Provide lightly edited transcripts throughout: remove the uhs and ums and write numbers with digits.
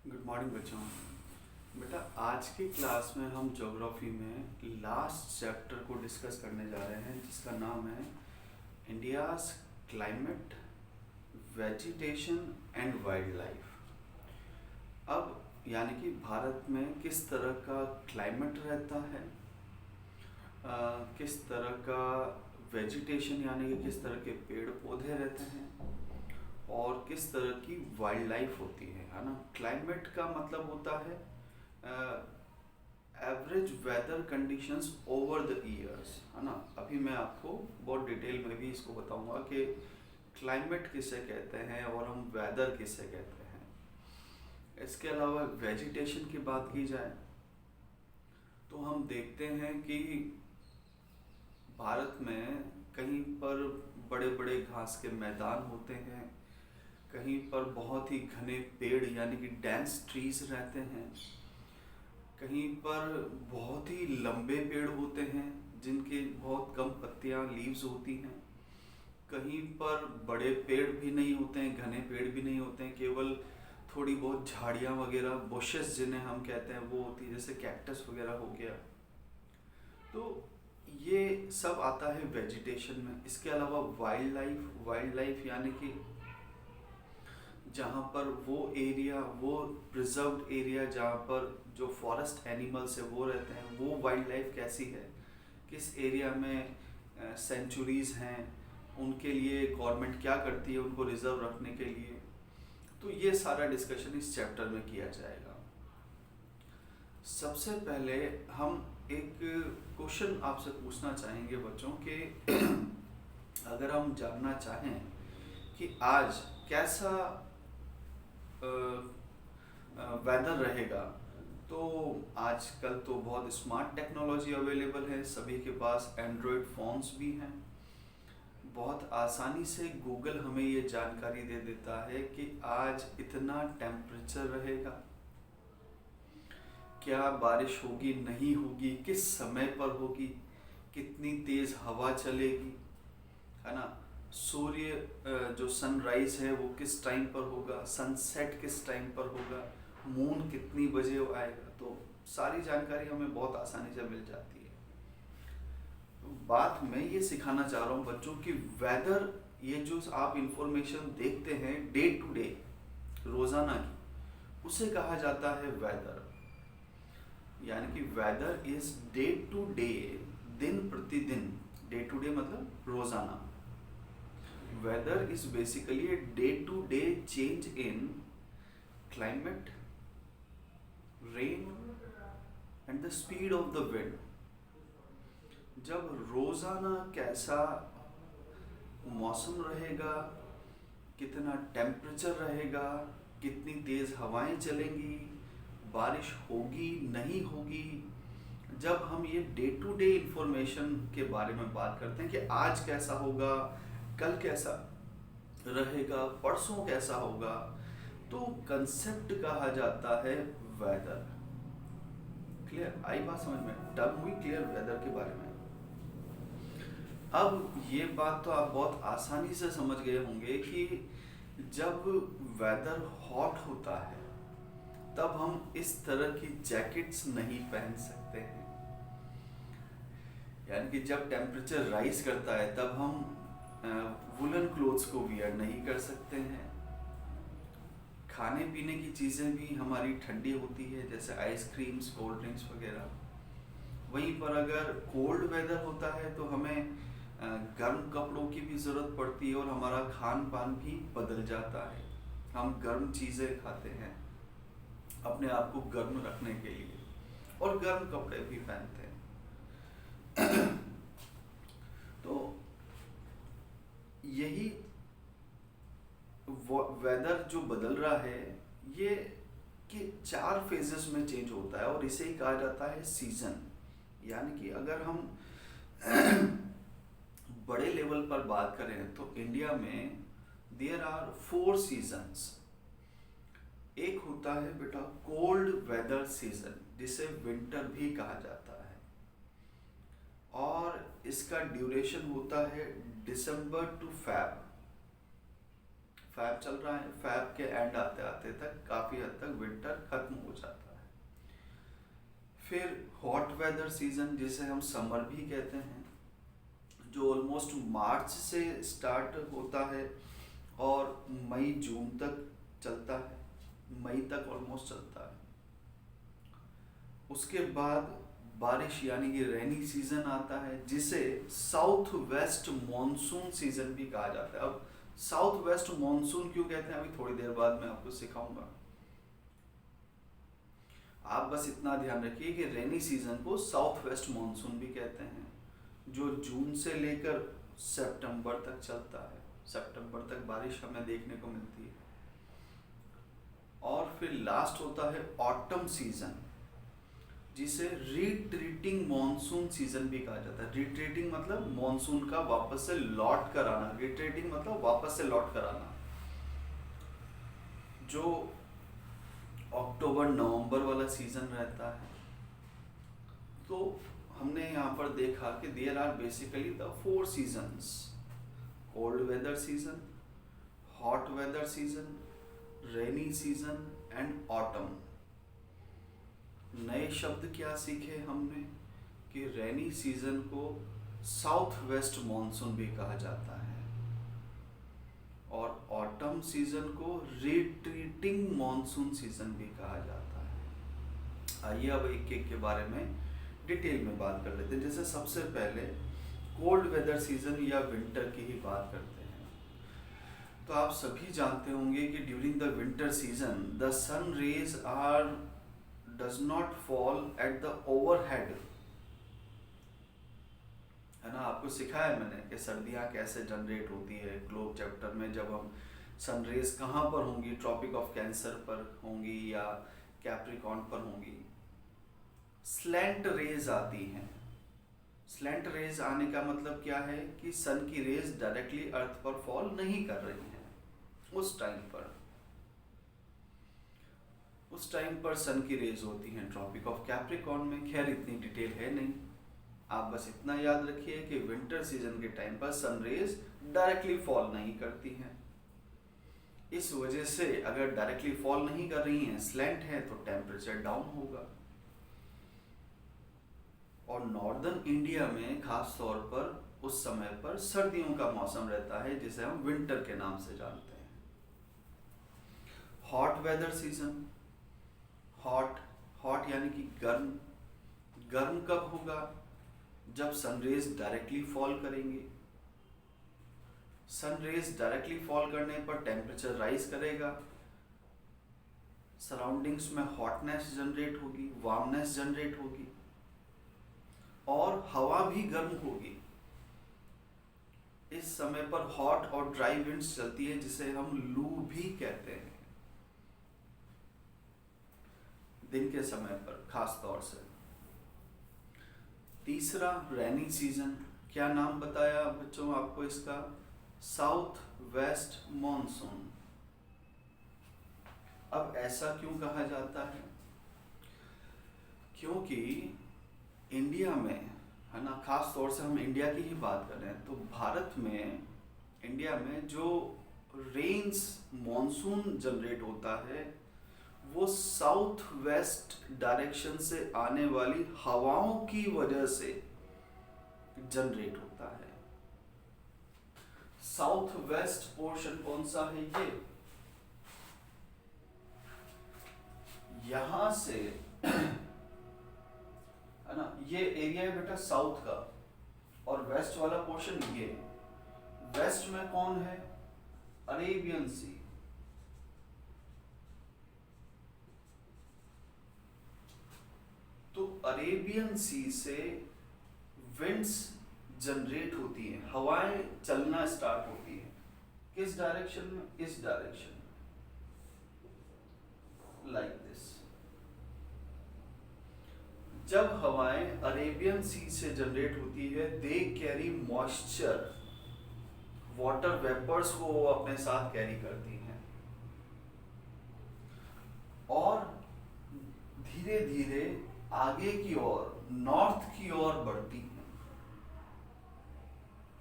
Good morning बच्चों। बेटा आज की क्लास में हम ज्योग्राफी में लास्ट चैप्टर को डिस्कस करने जा रहे हैं जिसका नाम है India's climate, vegetation and wild life. अब यानी कि भारत में किस तरह का क्लाइमेट रहता है, किस तरह का वेजिटेशन यानी कि किस तरह के पेड़ पौधे रहते हैं और किस तरह की वाइल्ड लाइफ होती है ना। क्लाइमेट का मतलब होता है average weather conditions over the years, है ना। अभी मैं आपको बहुत डिटेल में भी इसको बताऊंगा कि क्लाइमेट किसे कहते हैं और हम वेदर किसे कहते हैं। इसके अलावा वेजिटेशन की बात की जाए तो हम देखते हैं कि भारत में कहीं पर बड़े बड़े घास के मैदान होते हैं, कहीं पर बहुत ही घने पेड़ यानी कि डेंस ट्रीज रहते हैं, कहीं पर बहुत ही लंबे पेड़ होते हैं जिनके बहुत कम पत्तियां लीव्स होती हैं, कहीं पर बड़े पेड़ भी नहीं होते हैं, घने पेड़ भी नहीं होते हैं, केवल थोड़ी बहुत झाड़ियाँ वगैरह बुशेस जिन्हें हम कहते हैं वो होती है, जैसे कैक्टस वगैरह हो गया। तो ये सब आता है वेजिटेशन में। इसके अलावा वाइल्ड लाइफ यानी कि जहाँ पर वो एरिया, वो प्रिजर्व्ड एरिया जहाँ पर जो फॉरेस्ट एनिमल्स है वो रहते हैं, वो वाइल्ड लाइफ कैसी है, किस एरिया में सेंचुरीज हैं, उनके लिए गवर्नमेंट क्या करती है उनको रिजर्व रखने के लिए। तो ये सारा डिस्कशन इस चैप्टर में किया जाएगा। सबसे पहले हम एक क्वेश्चन आपसे पूछना चाहेंगे बच्चों कि अगर हम जानना चाहें कि आज कैसा वेदर रहेगा, तो आजकल तो बहुत स्मार्ट टेक्नोलॉजी अवेलेबल है, सभी के पास एंड्रॉयड फ़ोन्स भी हैं। बहुत आसानी से गूगल हमें ये जानकारी दे देता है कि आज इतना टेम्परेचर रहेगा, क्या बारिश होगी नहीं होगी, किस समय पर होगी, कितनी तेज़ हवा चलेगी, है ना। सूर्य जो सनराइज है वो किस टाइम पर होगा, सनसेट किस टाइम पर होगा, मून कितनी बजे आएगा। तो सारी जानकारी हमें बहुत आसानी से मिल जाती है। तो बात मैं ये सिखाना चाह रहा हूँ बच्चों की वेदर, ये जो आप इंफॉर्मेशन देखते हैं डे टू डे रोज़ाना की, उसे कहा जाता है वेदर। यानी कि weather is day to day, दिन प्रतिदिन, डे टू डे मतलब रोज़ाना। Weather is basically a day-to-day change in climate, rain and the speed of the wind. जब रोज़ाना कैसा मौसम रहेगा, कितना टेम्परेचर रहेगा, कितनी तेज़ हवाएं चलेंगी, बारिश होगी नहीं होगी, जब हम ये डे टू डे इंफॉर्मेशन के बारे में बात करते हैं कि आज कैसा होगा, कल कैसा रहेगा, परसों कैसा होगा, तो कंसेप्ट कहा जाता है वेदर। क्लियर आई बात समझ में? टर्म हुई क्लियर वेदर के बारे में। अब ये बात तो आप बहुत आसानी से समझ गए होंगे कि जब वेदर हॉट होता है तब हम इस तरह की जैकेट्स नहीं पहन सकते हैं। यानी कि जब टेम्परेचर राइज करता है तब हम वुलन क्लोथ्स को वियर नहीं कर सकते हैं। खाने पीने की चीज़ें भी हमारी ठंडी होती है, जैसे आइसक्रीम्स, कोल्ड ड्रिंक्स वगैरह। वहीं पर अगर कोल्ड वेदर होता है तो हमें गर्म कपड़ों की भी ज़रूरत पड़ती है और हमारा खान पान भी बदल जाता है। हम गर्म चीज़ें खाते हैं अपने आप को गर्म रखने के लिए और गर्म कपड़े भी पहनते हैं। तो यही वेदर जो बदल रहा है ये कि 4 फेजेस में चेंज होता है और इसे ही कहा जाता है सीजन। यानी कि अगर हम बड़े लेवल पर बात करें तो इंडिया में देयर आर 4 सीजन्स। एक होता है बेटा कोल्ड वेदर सीजन, जिसे विंटर भी कहा जाता है, और इसका ड्यूरेशन होता है दिसंबर टू फैब चल रहा है, फैब के एंड आते आते तक काफ़ी हद तक विंटर खत्म हो जाता है। फिर हॉट वेदर सीजन जिसे हम समर भी कहते हैं, जो ऑलमोस्ट मार्च से स्टार्ट होता है और मई जून तक चलता है, मई तक ऑलमोस्ट चलता है। उसके बाद बारिश यानी कि रेनी सीजन आता है, जिसे साउथ वेस्ट मॉनसून सीजन भी कहा जाता है। अब साउथ वेस्ट मॉनसून क्यों कहते हैं अभी थोड़ी देर बाद मैं आपको सिखाऊंगा। आप बस इतना ध्यान रखिए कि रेनी सीजन को साउथ वेस्ट मॉनसून भी कहते हैं, जो जून से लेकर सितंबर तक चलता है। सितंबर तक बारिश हमें देखने को मिलती है। और फिर लास्ट होता है ऑटम सीजन, जिसे रिट्रीटिंग मॉनसून सीजन भी कहा जाता है। रिट्रीटिंग मतलब मॉनसून का वापस से लौट कर आना, रिट्रीटिंग मतलब वापस से लौट कर आना, जो अक्टूबर नवंबर वाला सीजन रहता है। तो हमने यहाँ पर देखा कि there are basically the 4 seasons: cold weather season, hot weather season, rainy season and autumn. नए शब्द क्या सीखे हमने कि रेनी सीजन को साउथ वेस्ट मॉनसून भी कहा जाता है और ऑटम सीजन को रिट्रीटिंग मॉनसून सीजन भी कहा जाता है। आइए अब एक एक के बारे में डिटेल में बात कर लेते हैं। जैसे सबसे पहले कोल्ड वेदर सीजन या विंटर की ही बात करते हैं। तो आप सभी जानते होंगे कि during the winter season the sun rays are does not fall at the overhead, है ना। आपको सिखाया मैंने कि सर्दियाँ कैसे जनरेट होती है ग्लोब चैप्टर में, जब हम सनरेज कहाँ पर होंगी, ट्रॉपिक ऑफ कैंसर पर होंगी या कैप्रिकॉर्न पर होंगी। स्लैंट रेज आती हैं। स्लैंट रेज आने का मतलब क्या है कि सन की रेज डायरेक्टली अर्थ पर फॉल नहीं कर रही हैं उस टाइम पर सन की रेज होती हैं ट्रॉपिक ऑफ कैप्रिकॉर्न में। खैर इतनी डिटेल है नहीं, आप बस इतना याद रखिए कि विंटर सीजन के टाइम पर सन रेज डायरेक्टली फॉल नहीं करती हैं। इस वजह से अगर डायरेक्टली फॉल नहीं कर रही हैं, स्लैंट है, तो टेम्परेचर डाउन होगा। और नॉर्दर्न इंडिया में खास तौर पर उस समय पर सर्दियों का मौसम रहता है, जिसे हम विंटर के नाम से जानते हैं। हॉट वेदर सीजन, हॉट यानी कि गर्म कब होगा? जब सनरेज डायरेक्टली फॉल करेंगे। सनरेज डायरेक्टली फॉल करने पर टेम्परेचर राइज करेगा, सराउंडिंग्स में हॉटनेस जनरेट होगी, वार्मनेस जनरेट होगी और हवा भी गर्म होगी। इस समय पर हॉट और ड्राई विंड्स चलती है, जिसे हम लू भी कहते हैं दिन के समय पर खास तौर से। तीसरा रेनी सीजन, क्या नाम बताया बच्चों आपको इसका? South west monsoon. अब ऐसा क्यों कहा जाता है? क्योंकि इंडिया में, है ना, खास तौर से हम इंडिया की ही बात कर रहे हैं, तो भारत में, इंडिया में जो रेन्स मॉनसून जनरेट होता है वो साउथ वेस्ट डायरेक्शन से आने वाली हवाओं की वजह से जनरेट होता है। साउथ वेस्ट पोर्शन कौन सा है? ये यहां से, है ना, ये एरिया है बेटा साउथ का, और वेस्ट वाला पोर्शन ये। वेस्ट में कौन है? अरेबियन सी। तो अरेबियन सी से विंड्स जनरेट होती हैं, हवाएं चलना स्टार्ट होती हैं। किस डायरेक्शन में? इस डायरेक्शन में, लाइक दिस। जब हवाएं अरेबियन सी से जनरेट होती है, they carry moisture, water vapours को वो अपने साथ कैरी करती हैं और धीरे धीरे आगे की ओर, नॉर्थ की ओर बढ़ती हैं,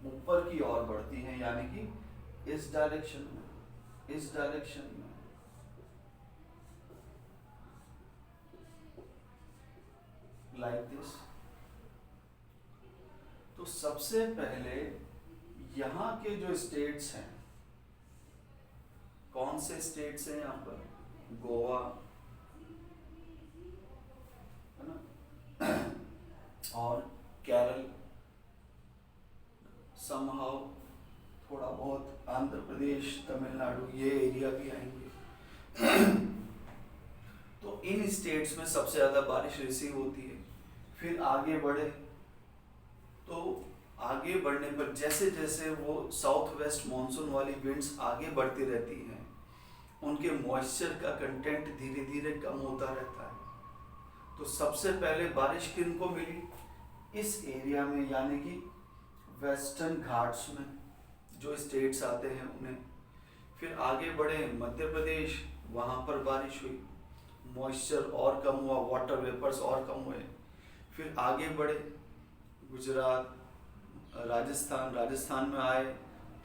ऊपर की ओर बढ़ती हैं, यानी कि इस डायरेक्शन में। इस डायरेक्शन में, लाइक दिस। तो सबसे पहले यहाँ के जो स्टेट्स हैं, कौन से स्टेट्स हैं यहाँ पर? गोवा, है ना, और केरल, समहाउ थोड़ा बहुत आंध्र प्रदेश, तमिलनाडु, ये एरिया भी आएंगे। तो इन स्टेट्स में सबसे ज़्यादा बारिश रिसीव होती है। फिर आगे बढ़े तो आगे बढ़ने पर जैसे जैसे वो साउथ वेस्ट मानसून वाली विंड्स आगे बढ़ती रहती हैं, उनके मॉइस्चर का कंटेंट धीरे धीरे कम होता रहता है। तो सबसे पहले बारिश किन को मिली? इस एरिया में, यानी कि वेस्टर्न घाट्स में जो स्टेट्स आते हैं उन्हें। फिर आगे बढ़े मध्य प्रदेश, वहाँ पर बारिश हुई, मॉइस्चर और कम हुआ, वाटर वेपर्स और कम हुए। फिर आगे बढ़े गुजरात, राजस्थान में आए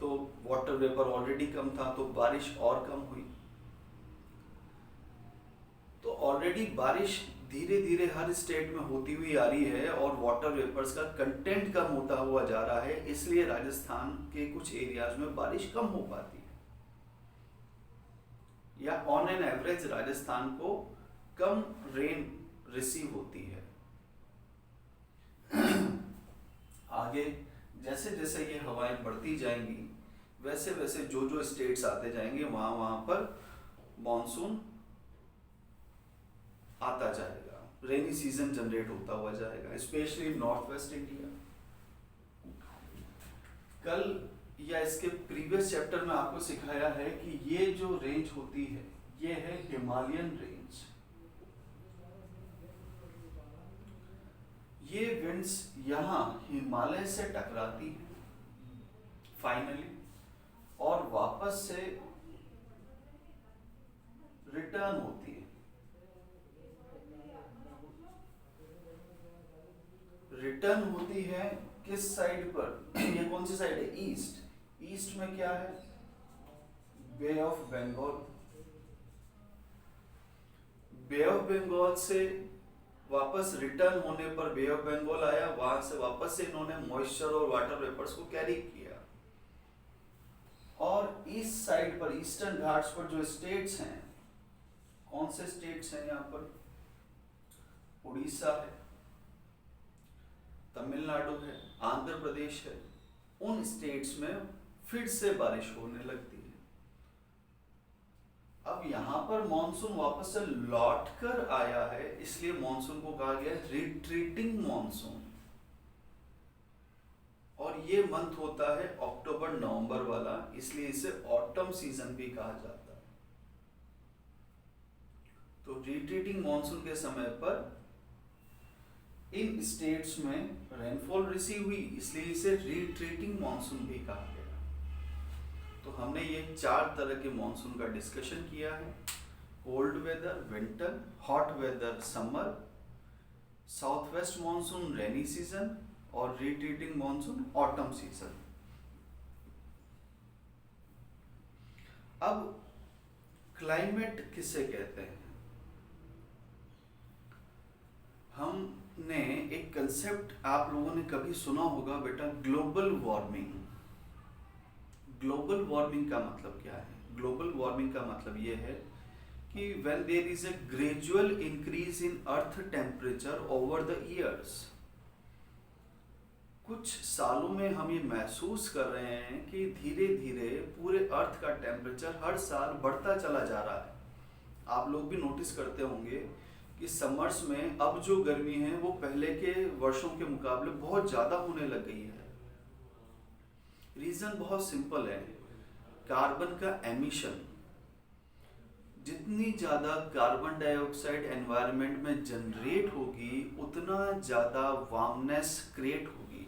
तो वाटर वेपर ऑलरेडी कम था, तो बारिश और कम हुई। तो ऑलरेडी बारिश धीरे धीरे हर स्टेट में होती हुई आ रही है और वाटर वेपर्स का कंटेंट कम होता हुआ जा रहा है, इसलिए राजस्थान के कुछ एरियाज में बारिश कम हो पाती है, या ऑन एन एवरेज राजस्थान को कम रेन रिसीव होती है। आगे जैसे जैसे ये हवाएं बढ़ती जाएंगी, वैसे वैसे जो जो स्टेट्स आते जाएंगे, वहां वहां पर मॉनसून आता जाएगा, रेनी सीजन जनरेट होता हुआ जाएगा, स्पेशली नॉर्थ वेस्ट इंडिया। कल या इसके प्रीवियस चैप्टर में आपको सिखाया है कि ये जो रेंज होती है, ये है हिमालयन रेंज। ये विंड्स यहाँ हिमालय से टकराती है फाइनली, और वापस से रिटर्न होती है। रिटर्न होती है किस साइड पर? ये कौन सी साइड है? ईस्ट। ईस्ट में क्या है? Bay of Bengal. Bay of Bengal से वापस रिटर्न होने पर बे ऑफ बंगाल आया, वहां से वापस से इन्होंने मॉइस्चर और वाटर वेपर्स को कैरी किया, और ईस्ट साइड पर, ईस्टर्न घाट्स पर जो स्टेट्स हैं, कौन से स्टेट्स हैं यहाँ पर? उड़ीसा है, तमिलनाडु है, आंध्र प्रदेश है। उन स्टेट्स में फिर से बारिश होने लगती है। अब यहाँ पर मॉनसून वापस से लौट कर आया है, इसलिए मॉनसून को कहा गया है रिट्रीटिंग मॉनसून। और ये मंथ होता है अक्टूबर नवंबर वाला, इसलिए इसे ऑटम सीजन भी कहा जाता है। तो रिट्रीटिंग मॉनसून के समय पर इन स्टेट्स में रेनफॉल रिसीव हुई, इसलिए इसे रिट्रीटिंग मॉनसून भी कहा गया। तो हमने ये 4 तरह के मॉनसून का डिस्कशन किया है: cold weather winter, hot weather summer, south west monsoon rainy season, और रिट्रीटिंग मॉनसून ऑटम सीजन। अब क्लाइमेट किसे कहते हैं? हमने एक कंसेप्ट आप लोगों ने कभी सुना होगा बेटा, ग्लोबल वार्मिंग। ग्लोबल वार्मिंग का मतलब क्या है? ग्लोबल वार्मिंग का मतलब ये है कि when there is a gradual increase in earth temperature over the years. कुछ सालों में हम ये महसूस कर रहे हैं कि धीरे धीरे पूरे अर्थ का टेम्परेचर हर साल बढ़ता चला जा रहा है। आप लोग भी नोटिस करते होंगे कि समर्स में अब जो गर्मी है वो पहले के वर्षों के मुकाबले बहुत ज़्यादा होने लग गई है। रीज़न बहुत सिंपल है, कार्बन का एमिशन। जितनी ज़्यादा कार्बन डाइऑक्साइड एनवायरनमेंट में जनरेट होगी, उतना ज़्यादा वार्मनेस क्रिएट होगी।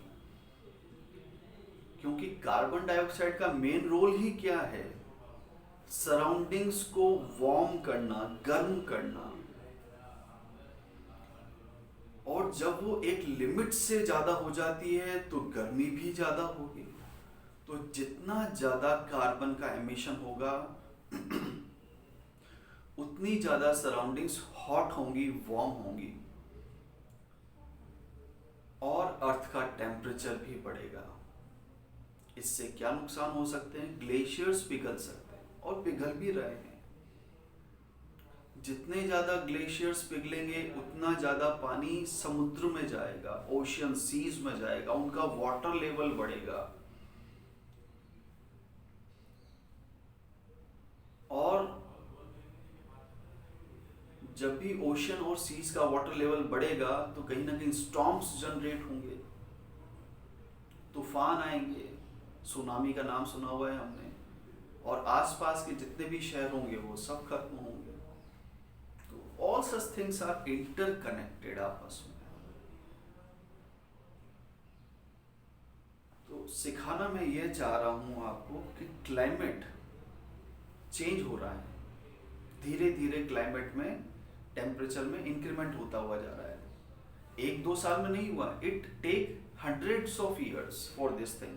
क्योंकि कार्बन डाइऑक्साइड का मेन रोल ही क्या है? सराउंडिंग्स को वार्म करना, गर्म करना। और जब वो एक लिमिट से ज़्यादा हो जाती है तो गर्मी भी ज़्यादा होगी। तो जितना ज़्यादा कार्बन का एमिशन होगा, उतनी ज़्यादा सराउंडिंग्स हॉट होंगी, वार्म होंगी, और अर्थ का टेम्परेचर भी बढ़ेगा। इससे क्या नुकसान हो सकते हैं? ग्लेशियर्स पिघल सकते हैं, और पिघल भी रहे हैं। जितने ज़्यादा ग्लेशियर्स पिघलेंगे उतना ज़्यादा पानी समुद्र में जाएगा, ओशियन सीज में जाएगा, उनका वाटर लेवल बढ़ेगा। और जब भी ओशियन और सीज का वाटर लेवल बढ़ेगा तो कहीं ना कहीं स्टॉर्म्स जनरेट होंगे, तूफान आएंगे। सुनामी का नाम सुना हुआ है हमने। और आसपास के जितने भी शहर होंगे वो सब खत्म होंगे। तो all such things are interconnected आपस में। तो सिखाना मैं ये चाह रहा हूँ आपको कि क्लाइमेट चेंज हो रहा है, धीरे धीरे क्लाइमेट में टेम्परेचर में इंक्रीमेंट होता हुआ जा रहा है। 1-2 साल में नहीं हुआ, it take hundreds of years for this thing.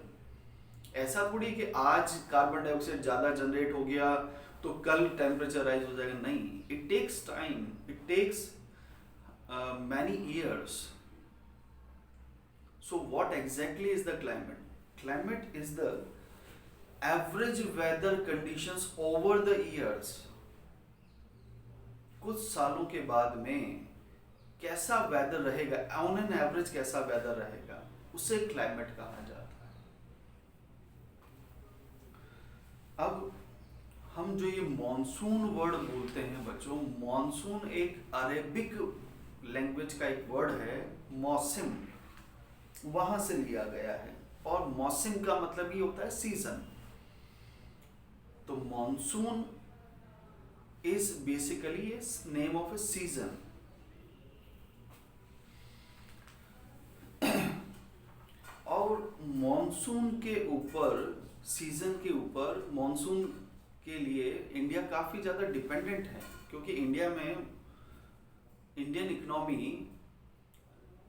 ऐसा थोड़ी कि आज कार्बन डाइऑक्साइड ज़्यादा जनरेट हो गया तो कल टेम्परेचर राइज हो जाएगा, नहीं। It takes time, it takes many years. So what exactly is the climate? Climate is the average weather conditions over the years. कुछ सालों के बाद में कैसा वेदर रहेगा, ऑन एन एवरेज कैसा वेदर रहेगा, उसे क्लाइमेट कहा जाता है। अब हम जो ये मॉनसून वर्ड बोलते हैं बच्चों, मॉनसून एक अरेबिक लैंग्वेज का एक वर्ड है, मौसम, वहां से लिया गया है। और मौसम का मतलब ये होता है सीजन। तो monsoon is basically a name of a season. और मॉनसून के ऊपर, सीजन के ऊपर, मॉनसून के लिए इंडिया काफ़ी ज़्यादा डिपेंडेंट है, क्योंकि इंडिया में इंडियन इकोनॉमी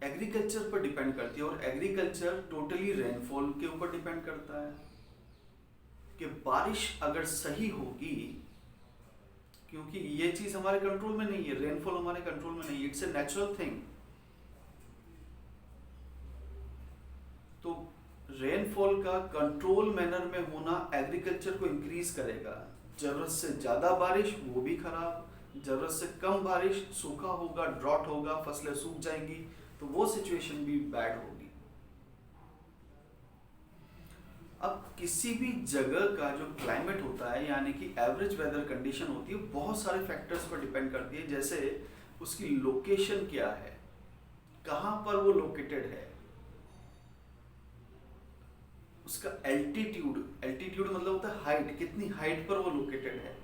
एग्रीकल्चर पर डिपेंड करती है। और एग्रीकल्चर टोटली रेनफॉल के ऊपर डिपेंड करता है कि बारिश अगर सही होगी, क्योंकि ये चीज हमारे कंट्रोल में नहीं है, रेनफॉल हमारे कंट्रोल में नहीं है, इट्स ए नेचुरल थिंग। तो रेनफॉल का कंट्रोल मैनर में होना एग्रीकल्चर को इंक्रीज करेगा। जरूरत से ज्यादा बारिश वो भी खराब, जरूरत से कम बारिश सूखा होगा, ड्रॉट होगा, फसलें सूख जाएंगी, तो वो सिचुएशन भी बैड होगी। अब किसी भी जगह का जो क्लाइमेट होता है, यानी कि एवरेज वेदर कंडीशन होती है, बहुत सारे फैक्टर्स पर डिपेंड करती है। जैसे उसकी लोकेशन क्या है, कहाँ पर वो लोकेटेड है, उसका एल्टीट्यूड, एल्टीट्यूड मतलब होता है हाइट, कितनी हाइट पर वो लोकेटेड है,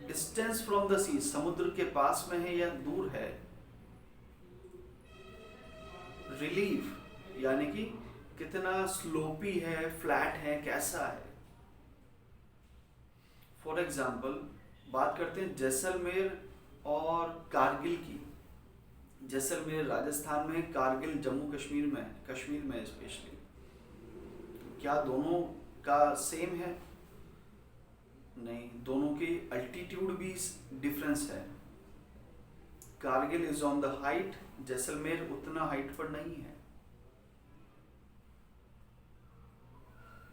डिस्टेंस फ्रॉम द सी, समुद्र के पास में है या दूर है, रिलीफ यानी कि कितना स्लोपी है, फ्लैट है, कैसा है। फॉर एग्जाम्पल बात करते हैं जैसलमेर और कारगिल की। जैसलमेर राजस्थान में, कारगिल जम्मू कश्मीर में, कश्मीर में स्पेशली। क्या दोनों का सेम है? नहीं, दोनों की अल्टीट्यूड भी डिफरेंस है। Kargil is on the height, Jaisalmer उतना हाइट पर नहीं है।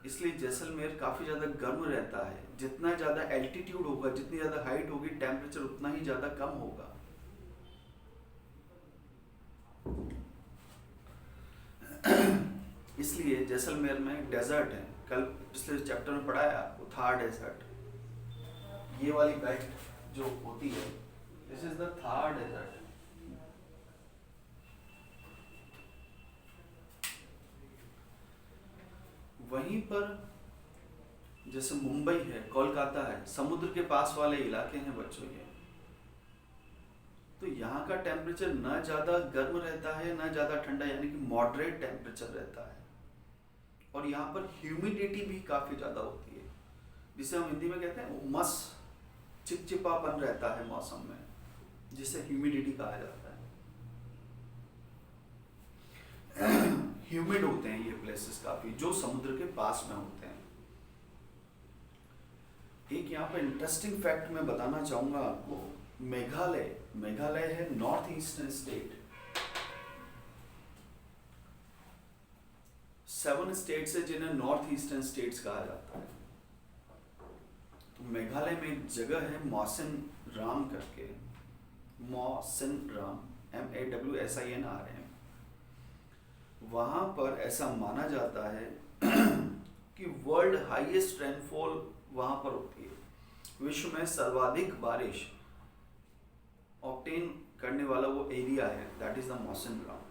इसलिए जैसलमेर काफ़ी ज़्यादा गर्म रहता है। जितना ज़्यादा एल्टीट्यूड होगा, जितनी ज़्यादा हाइट होगी, टेम्परेचर उतना ही ज़्यादा कम होगा। इसलिए जैसलमेर में डेजर्ट है, कल पिछले चैप्टर में पढ़ाया आपको, थार डेजर्ट। ये वाली बेल्ट जो होती है, this is the Thar desert. वहीं पर जैसे मुंबई है, कोलकाता है, समुद्र के पास वाले इलाके हैं बच्चों ये। तो यहाँ का टेम्परेचर ना ज़्यादा गर्म रहता है ना ज़्यादा ठंडा, यानी कि मॉडरेट टेम्परेचर रहता है। और यहाँ पर ह्यूमिडिटी भी काफ़ी ज़्यादा होती है, जिसे हम हिंदी में कहते हैं उमस, चिपचिपापन रहता है मौसम में, जिसे ह्यूमिडिटी कहा जाता है। ह्यूमिड होते हैं ये प्लेसेस काफ़ी, जो समुद्र के पास में होते हैं। एक यहाँ पे इंटरेस्टिंग फैक्ट मैं बताना चाहूँगा आपको। मेघालय, मेघालय है नॉर्थ ईस्टर्न स्टेट। 7 स्टेट्स है जिन्हें नॉर्थ ईस्टर्न स्टेट्स कहा जाता है। तो मेघालय में एक जगह है मौसिन राम करके, मौसिन राम, MAWSINRAM। वहाँ पर ऐसा माना जाता है कि वर्ल्ड हाईएस्ट रेनफॉल वहाँ पर होती है। विश्व में सर्वाधिक बारिश ऑब्टेन करने वाला वो एरिया है, that is the Mawsynram.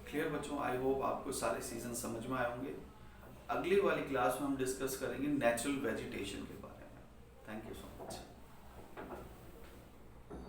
Clear बच्चों, आई होप आपको सारे सीजन समझ में आए होंगे। अगली वाली क्लास में हम डिस्कस करेंगे नेचुरल वेजिटेशन के बारे में। Thank you so much.